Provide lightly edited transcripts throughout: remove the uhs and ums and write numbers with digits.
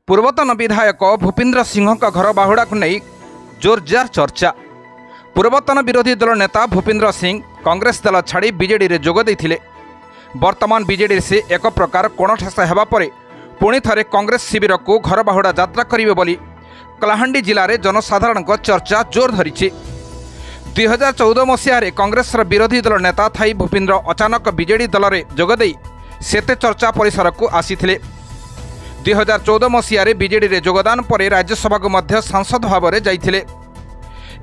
पूर्वतन विधायक भूपेन्द्र सिंह घर बाहुड़ा को नहीं जोरदार चर्चा। पूर्वतन विरोधी दल नेता भूपेन्द्र सिंह कांग्रेस दल छाड़ी बीजेडी में जोग देइथिले। वर्तमान बीजेडी से एक प्रकार कोणठेसा हेबा परे पुणी थरे कांग्रेस शिविर को घर बाहुड़ा यात्रा करिवे बोली कलाहांडी जिले में जनसाधारण चर्चा जोर धरी। 2014 मसीह कांग्रेस विरोधी दल नेता थाई भूपेन्द्र अचानक बीजेडी दल में जोगदे सेते चर्चा परिसर को आसीथिले। 2014 मसीह बीजेडी में जोगदान पर राज्यसभा को मध्य सांसद भाव में जाइथिले।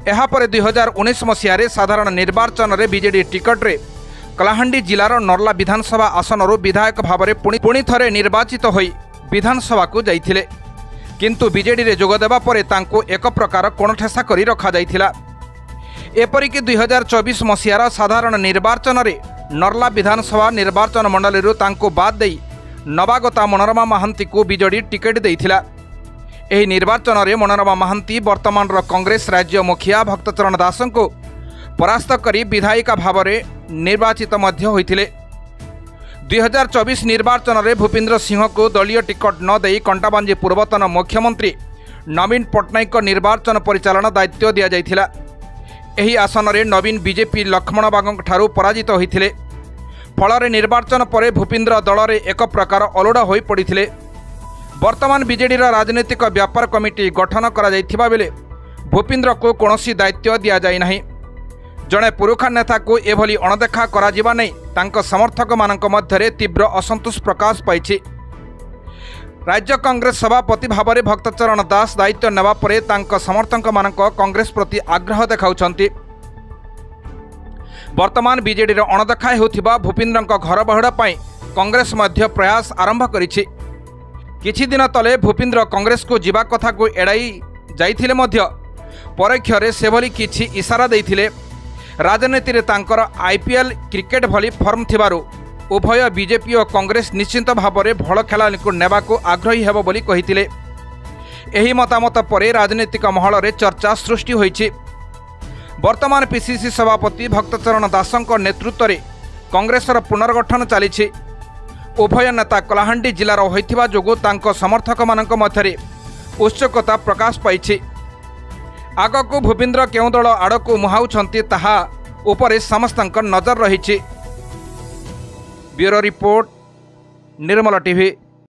एहा परे 2019 मसीह साधारण निर्वाचन में बीजेडी टिकट रे कलाहांडी जिलार नर्ला विधानसभा आसनरू विधायक भाव में पुणी थरे निर्वाचित होई विधानसभा को जाइथिले। किंतु बीजेडी रे जोग देबा परे तांको एक प्रकार कोणठेसा करी रखा जाइथिला। एपरिक 2024 मसीहार साधारण निर्वाचन में नर्ला विधानसभा निर्वाचन मंडली तांको बाद देई नवागता मनोरमा महांती को बीजेडी टिकेट देइथिला। एही निर्वाचन में मनोरमा महांती वर्तमान कांग्रेस राज्य मुखिया भक्तचरण दास को परास्त करी विधायिका भाव में निर्वाचित मध्य होइथिले। 2024 निर्वाचन में भूपेन्द्र सिंह को दलीय टिकट न देई कंटाबांजी पूर्वतन मुख्यमंत्री नवीन पट्टनायक निर्वाचन परिचालन दायित्व दिया जाइथिला। एही आसन में नवीन बीजेपी लक्ष्मण बाग ठारू पराजित होइथिले। फल निर्वाचन पर भूपेन्द्र दल में एक प्रकार अलुड़ा हो पड़ते। वर्तमान बीजेडी राजनीतिक व्यापार कमिटी गठन करा जाइथिबा बेले भूपेन्द्र को कौनसी दायित्व दि जाए ना। जड़े पुरुखा नेता को एभली अणदेखा करा जिबा नै तांको समर्थक मानक मध्यरे तीव्र असंतोष प्रकाश पाइछि। राज्य कांग्रेस सभापति भाव में भक्तचरण दास दायित्व नेबा परे तांको समर्थक मानक कांग्रेस प्रति आग्रह देखाउछन्ति। वर्तमान बीजेडी अणदेखा होउथिबा भूपेन्द्र घर बाहुड़ा कांग्रेस मध्य प्रयास आरंभ करिछि। किछि दिन तले भूपेन्द्र कांग्रेस को जीवा कथा को एड़ाई जाइथिले मध्य परोक्षरे सेभली किछि इशारा देइथिले। राजनीति रे तांकर आईपीएल क्रिकेट भली फर्म थिबारु उभय बीजेपी और कांग्रेस निश्चित भाव में भल खेलाड़ी को नेबा को आग्रही हेबो बोली कहिथिले। एही मतामत परे राजनीतिक महल रे चर्चा सृष्टि होइछि। वर्तमान पीसीसी सभापति भक्तचरण दासଙ୍କ नेतृत्व में कांग्रेस पुनर्गठन चली। उभय नेता कलाहांडी जिलार होइथिबा जोगु तांको समर्थक मानक मध्यरे उत्सुकता प्रकाश पाइछि। आगकू भूपेन्द्र केउं दल आड़कू मुहाउछन्ति ताहा उपरे समस्तଙ୍କ नजर रहिछि। ब्यूरो रिपोर्ट निर्मल टीवी।